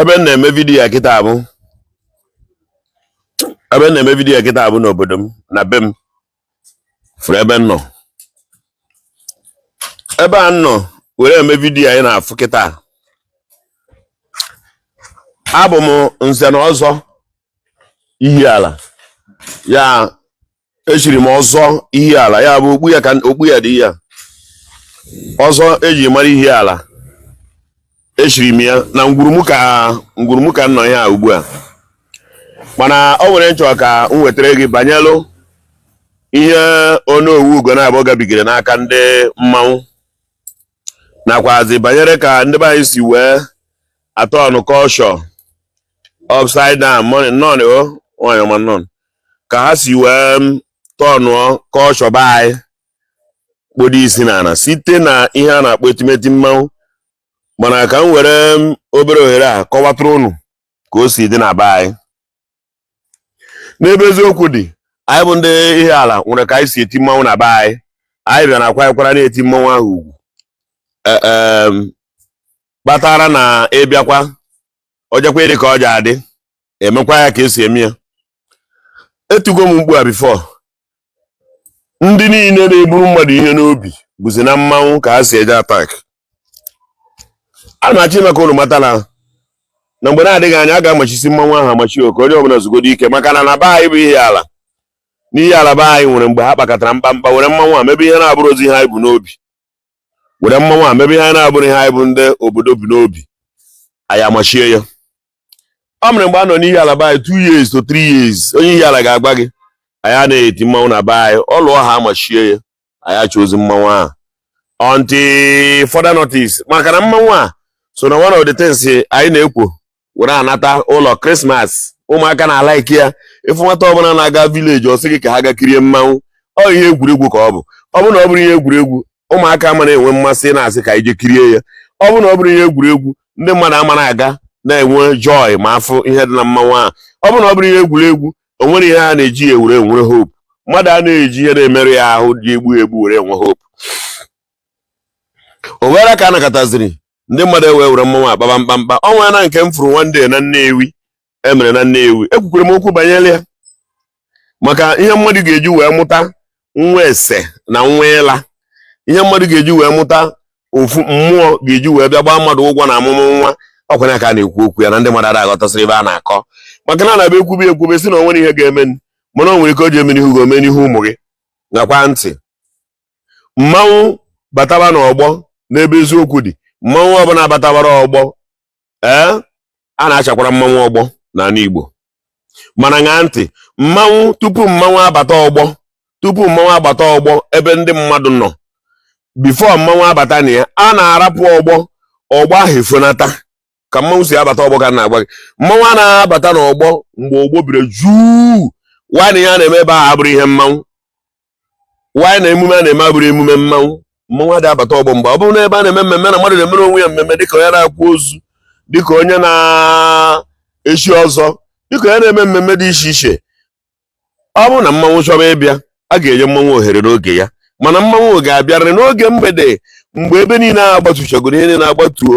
ebe na-eme vidiyo ya kịta bụ n'obodo m na be m furu ebe nọ ebe a nọ were eme vidiyo anyị na-afụ kịta. Abụ m nze na ọzọ ihi ala ya, echiri m ọzọ ihi ala ya bụ okpu ya dị ya ọzọ eji mara ihi ala. Echiri m ya na ngwurumuka ka nọ ya ugbu a, mana ọ nwere nchọ ka m wetara gị banyelụ ihe onowu ugo na-abụ gabigere n'aka ndị mmanwụ, nakwazi banyere ka ndị be anyị si wee atọnụ culture upside down none ka ha si wee tọnụọ culture be anyị kpodo isi n'ala site na ihe a na-akpọ etimeti mmanwụ. Mana ka m were obere ohere a kọwatụrụ unu ka o si dị na be anyị. N'ebe eziokwu dị, anyị bụ ndị ihe ala nwere ka anyị si eti mmanwụ na be anyị. Anyị bịa na akwa na-eti mmanwụ ahụ ugwu kpatara na ịbịakwa ọjakwa ịdị ka ọ ji adị emekwa ya ka esi eme ya. Etugo m mkpu a bifo, ndị niile na-eburu mmadụ ihe n'obi bụzi na mmanwụ ka ha si eje atak. A na-achọ ime ka unu mata na mgbe na-adịghị anya a ga-amachisi mmanwụ ahụ amachi ka onye ọbụla zugodo ike, maka na be anyị bụ ihe ala. N'ihe ala be anyị nwere mgbe ha kpakọtara mkpamkpa were mmanwụ a mebe ihe na-abụrụ ozi ihe anyị bụ n'obi, were mmanwụ a mebe ihe na-abụrụ ihe anyị bụ ndị obodo bi n'obi, anyị amachie ya. Ọ mere mgbe a nọ n'ihe ala be anyị 2 years to 3 years, onye ihe ala ga-agba gị anyị anaghị eti mmanwụ na be anyị, ọ lụọ ha amachie ya, anyị achọ ozi mmanwụ ahụ until further notice. Maka na mmanwụ a so na one of the things anyị na-ekwo were anata ụlọ Krismas. Ụmụaka na-alaiki ya. Ịfụ nwata ọbụla na-aga vileji ọ sị gị ka ha ga kirie mmanwụ, ọ ihe egwuregwu ka ọ bụ. Ọ bụ na ọ bụrụ ihe egwuregwu, ụmụaka ama na-enwe mmasị na-asị ka anyị je kirie ya. Ọ bụ na ọ bụrụ ihe egwuregwu, ndị mmadụ ama na-aga na-enwe joy ma afụ ihe dị na mmanwụ ahụ. Ọ bụ na ọ bụrụ ihe egwuregwu, o nwere ihe a na-eji enwere hope. Mmadụ a na-eji ihe na-emerụ ya ahụ dị egbu were enwe hope. O were ka a nakọtaziri ndị mmadụ were mmanwụ akpaba mkpamkpa. Ọ nwere na nke m furu nwanne na Nnewi emere na Nnewi, ekwukwere m okwu banyere ya maka ihe mmadụ ga-eji wee mụta nwa ese na nwa ịla. Ihe mmadụ ga-eji wee mụta ofu mmụọ ga-eji wee bịa gbaa mmadụ ụgwọ na amụmụ nwa. Ọkwanye ka a na-ekwu okwu ya na ndị mmadụ aghọtasịrị ebe a na-akọ, maka na na-abịa ekwube si na onwere ihe ga-eme, mana o nwere ike o ji eme n'ihu gị ome n'ihu ụmụ gị. Nakwa ntị, mmanwụ bataba n'ọgbọ n'ebe eziokwu dị, mmanwụ ọbụla batabara ọgbọ a na-achakwara mmanwụ ọgbọ n'ala Igbo. Mana ṅaa ntị, mmanwụ tupu mmanwụ abata ọgbọ ebe ndị mmadụ nọ, bifo mmanwụ abata na ya, a na-arapụ ọgbọ ahụ efonata ka mmanwụ si abata ọgbọ. Ka na-agwa gị, mmanwụ a na-abata n'ọgbọ mgbe ọgbọ biri juu, nwaanyị ya na-eme ebe ahụ abụrụ ihe mmanwụ, nwaanyị na emume a na-eme abụrụ emume mmanwụ. Mmanwụ adị abata ọgbọ mgbe ọ bụrụ na ebe a na-eme mmemme na mmadụ na-emere onwe ya mmemme, dịka onye na-akwa ozu, dịka onye na-echi ọzọ, dịka onye na-eme mmemme dị iche iche. Ọ bụrụ na mmanwụ chọba ịbịa, a ga-enye mmanwụ ohere n'oge ya, mana mmanwụ ga-abịarịrị n'oge mgbede mgbe ebe niile agbatuchagoro ihe niile na-agbatuo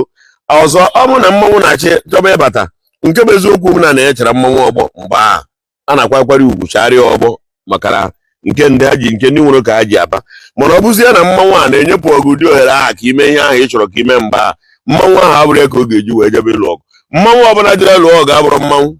ọzọ. Ọ bụrụ na mmanwụ na-achị chọba ịbata, nke bụ eziokwu na na-echara mmanwụ ọgbọ mgbe ahụ a na-akwakwara ugwu charịa ọgbọ, maka na nke ndị nwere ka ha ji aba. Mana ọ bụzie na mmanwụ a na-enyepụ ọgụ ụdị ohere ahụ ka ime ihe ahụ ị chọrọ ka ime mgbe ahụ, mmanwụ ahụ abụrụ ya ka ọ ga-eji wee jebe ịlụ ọgụ. Mmanwụ ọbụla jere lụọ ọgụ abụrụ mmanwụ,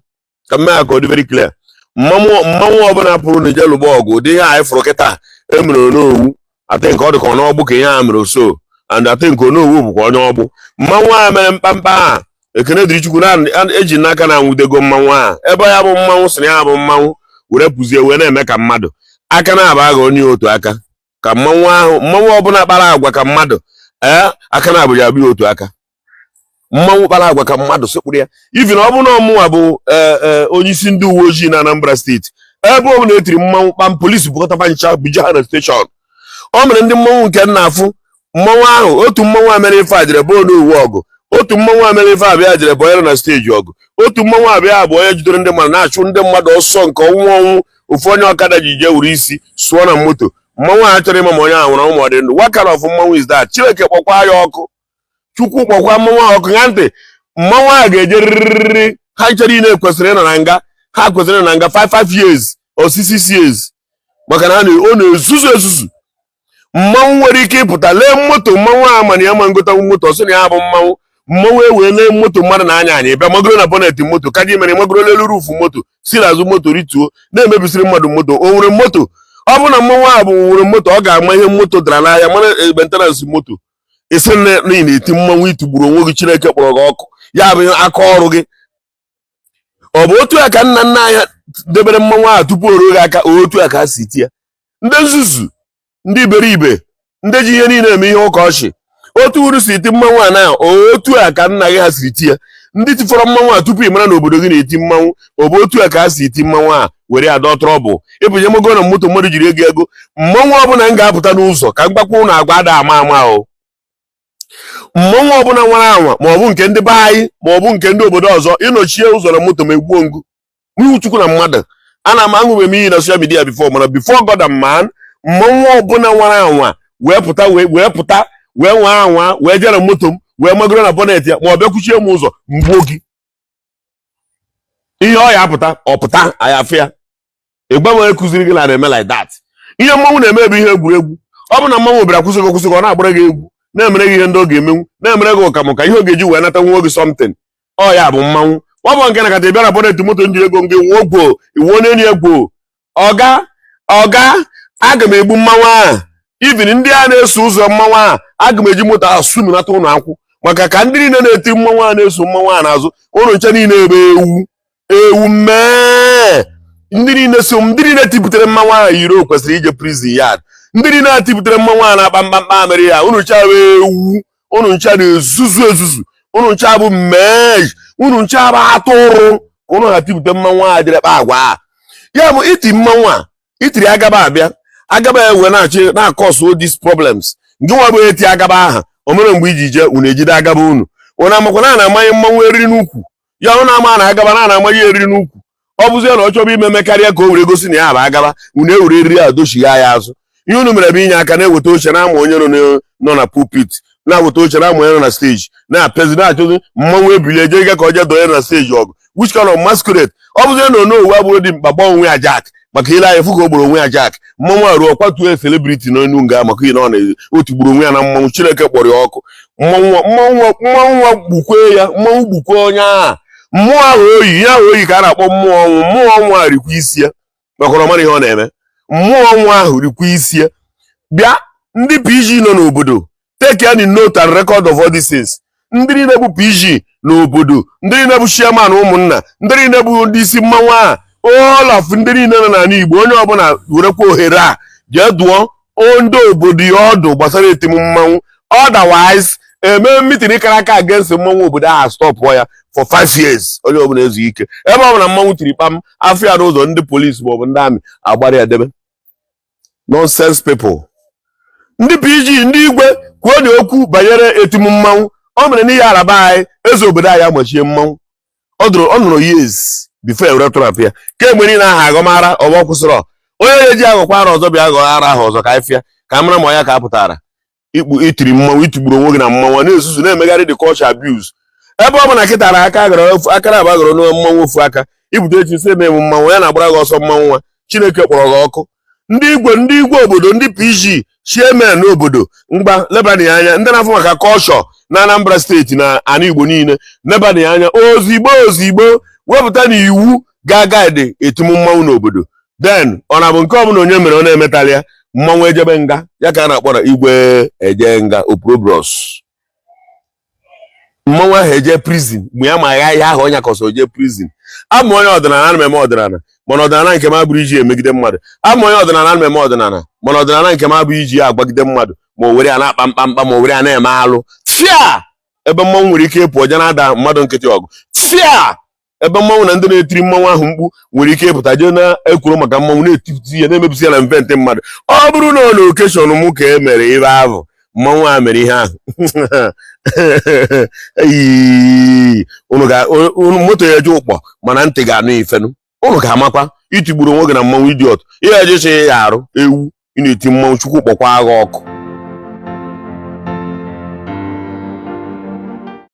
ka mme ya ka ọ dị very clear. Mmanwụ ọbụla pụrụ na ije lụba ọgụ ụdị ihe anyị fụrụ kịta emere n'owu, atị nke ọ dị ka ọnọgbụ ka ihe a mere so, and atị nke onowu bụkwa onye ọgbụ. Mmanwụ a mere mkpamkpa a, ekene dịrị Chukwu na-eji n'aka na anwụdego mmanwụ a ebe ya bụ mmanwụ sị na ya bụ mmanwụ were pụzie wee na-eme ka mmadụ aka na-aba agha onye otu aka. Ka mmanwụ ọbụla kpara agwa ka mmadụ aka na-abụ ya abụghị otu aka. Mmanwụ kpara agwa ka mmadụ sekpụrụ ya. Ivi na ọ bụ na ọmụnwa bụ onye isi ndị uwe ojii na Anambra steeti, ebe ọ bụla etiri mmanwụ kpam, polisi bụkọtaba ncha buje ha na steshọn. O mere ndị mmanwụ nke na-afụ mmanwụ ahụ, otu mmanwụ amere ife a jere bụ onowu ọgụ, otu mmanwụ amere ife abịa jere bụ onye na steji ọgụ, otu mmanwụ abịa bụ onye jidere ndị mmadụ na-achụ ndị mmadụ ọsọ nke ọnwụ. Ofu onye ọkada ji je wuru isi sụọ na moto. Mmanwụ a chọrọ ịma ma onye ahụ nwụrụ ụmụ dị ndụ. What kind of mmanwụ is that? Chineke kpọkwa ya ọkụ, Chukwu kpọkwa mmanwụ ahụ ọkụ. Ṅa ntị, mmanwụ a ga-ejerịrị ha chere ine kwesịrị ịnọ na nga ha kwesịrị ịnọ na nga 5 years or 6 years maka na ọ na-ezuzu ezuzu. Mmanwụ nwere ike ịpụta lee moto mmanwụ a mana ya ma ngotanwu moto ọsị na ya bụ mmanwụ ewee lee moto mmadụ na-anya anya bịa magoro na bonnet moto ka dị mere magoro n'elu rufu moto si n'azụ moto rituo na-emebisiri mmadụ moto. O nwere moto ọ bụ na mmanwụ a bụ nwere moto ọ ga-ama ihe moto dara n'ahịa mana maintenance moto isi n'ihi na-eti mmanwụ itigburu onwe gị Chineke kpọrọ gị ọkụ ya bụ aka ọrụ gị. Ọ bụ otu a ka nna nna anyị debere mmanwụ a tupu o ruo gị aka otu a ka ha si tie ndị nzuzu ndị iberibe ndị ji ihe niile eme ihe ụka ọchị otu uru si ti mmanwụ a na otu a ka nna gị ha siri tie ndị tifọrọ mmanwụ a tupu ị mara na obodo gị na-eti mmanwụ ọ bụ otu a ka ha si ti mmanwụ a were adọ trọbụl ịpụnye mogo na moto mmadụ jiri ego mmanwụ ọbụla m ga-apụta n'ụzọ ka mgbakwa ụlọ agwa ada ama o mmanwụ ọbụla nwara anwa maọbụ nke ndị be anyị maọbụ nke ndị obodo ọzọ ịnọchie ụzọ na moto ma egbuo ngụ n'ihu Chukwu na mmadụ ana m aṅụbe m iyi na social media before mana before God and man mmanwụ ọbụla nwara anwa wee pụta wee nwaa anwa wee jere moto m wee magoro na bonnet ya ma ọ bịakwuchie m ụzọ mgbuo gị ihe ọ ya apụta ọpụta ayafịa ịgba m ekụziri gị na na-eme like that. Ihe mmanwụ na-eme bụ ihe egwuregwu ọ bụ na mmanwụ bịara kwụsịgị ọ na-agbara gị egwu na-emere gị ihe ndị ọ ga-emenwu na-emere gị ụkamụka ihe ọ ga-eji wee nata nwa oge something ọ ya bụ mmanwụ. Ọ bụ nke na kata bịa na bonnet moto njiri ego gị nwuo gwoo iwu onye enyi egwoo ọga aga m egbu mmanwụ a even ndị a na-eso ụzọ mmanwụ a aga m eji moto ahụ suminata ụlọ akwụ maka ka ndị niile na-eti mmanwụ a na-eso mmanwụ a n'azụ ụlọ nche niile ebe ewu mee ndị niile tipụtere mmanwụ ahụ yiri kwesịrị ije prison yard ndị niile na-atipụtere mmanwụ a na-akpa mkpamkpa mere ya ụlọ nche bụ ewu ụlọ nche na-ezuzu ezuzu ụlọ nche bụ mee ụlọ nche bụ atụrụ ụlọ ha tipụta mmanwụ a dịrị kpa agwa ya bụ iti mmanwụ a itiri agaba abịa agaba ewe na-akọsụ these problems ngị nwa bụ eti agaba aha o mere mgbe iji jee unu ejide agaba unu amakwa na amanye mmanwụ eriri n'ukwu ya ụnụ ama na agaba na amanye eriri n'ukwu ọ bụzie na ọ chọbụ ime karịa ka o were gosi na ya bụ agaba unu ewere eriri a dochigha ya azụ ihe unu mere bụ inye aka na-eweta oche na-ama onye nọ na pulpit na-eweta oche na-ama onye nọ na steji na-apịazi na-achọzi mmanwụ ebili eje ịga ka ọ jee donye na steji ọgụ which kind of masquerade ọ bụzie na onowu abụrụ dị mkpa gba onwe ya jack maka ile anyị fụ ka o gburu onwe ya jack mmanwụ a ruo kwatuo celebrity n'enu nga maka ihe na ọ na-otigburu onwe ya na mmanwụ Chineke kpọrọ ya ọkụ mmanwụ gbukwe ya mmanwụ gbukwe onye agha mmụọ ahụ oyi ya ahụ oyi ka a na-akpọ mmụọ ọnwụ a rikwa isi ya maka na ọ mara ihe ọ na-eme mmụọ ọnwụ ahụ rikwa isi ya bịa ndị PG nọ n'obodo take any note and record of all these things ndị niile bụ PG n'obodo ndị niile bụ chairman ụmụnna ndị niile bụ ndị isi mmanwụ a all of ndị niile nọ n'ala Igbo onye ọbụla werekwa ohere a jee dụọ ndị obodo ya ọdụ gbasara etim mmanwụ otherwise eme meeting kara aka against mmanwụ obodo ahụ stọpụọ ya for 5 years onye ọbụla ezu ike ebe ọbụla mmanwụ tiri kpam afọ ya n'ụzọ ndị polisi maọbụ ndị amị agbara ya debe nonsense people. Ndị PG ndị igwe kwuo na okwu banyere etim mmanwụ ọ mere n'ihe araba anyị eze obodo anyị amachie mmanwụ ọ nụrụ years before eretọrapụ ya kemgbe niile aha agọmara ọgbọ kwụsịrị onye na-eji aghọkwa ara ọzọ bịa ghọọ ara ahụ ọzọ ka anyị fịa ka mara ma ya ka a pụtara itiri mmanwụ itigburu onwe gị na mmanwụ na-ezuzu na-emegharị the culture abuse ebe ọ bụ na kịtara akara aba gọrọ na mmanwụ ofu aka ibute echi si eme mmanwụ ya na-agbara gị ọsọ mmanwụ nwa Chineke kpọrọ gị ọkụ. Ndị igwe obodo ndị PG chairman n'obodo mgba lebani anya ndị na-afụ maka culture na Anambra steeti na ana Igbo niile lebani anya ozigbo wepụta na iwu ga-agaide etim mmanwụ n'obodo then ọ na-abụ nke ọbụla onye mere ọ na-emetali ya mmanwụ ejebe nga ya ka a na-akpọrọ igwe eje nga oprobros mmanwụ ahụ eje prison mgbe ya ma agha ihe ahụ onye akọsọ oje prison abụ onye ọdịnala ana m eme ọdịnala mana ọdịnala nke m abụrụ iji emegide mmadụ abụ onye ọdịnala ana m eme ọdịnala mana ọdịnala nke m abụrụ iji ya agbagide mmadụ ma o were ya na-akpa mkpamkpa ma o were ya na-eme alụ fịa ebe mmanwụ nwere ike ịpụ ọja na-ada mmadụ nkịtị ọgụ fịa ebe mmanwụ na ndị na-etiri mmanwụ ahụ mkpu nwere ike ịpụta jee na-ekwuru maka mmanwụ na-etipụta ihe na-emebisi ya na mventị mmadụ ọ bụrụ na ọ na okeshọn m ka e mere ebe ahụ mmanwụ a mere ihe ahụ moto ya eje ụkpọ mana ntị ga-anụ ifenu ụnụ ga-amakwa itigburu onwe gị na mmanwụ idiot ihe ejechi ya arụ ewu ị na-eti mmanwụ Chukwu kpọkwa agha ọkụ.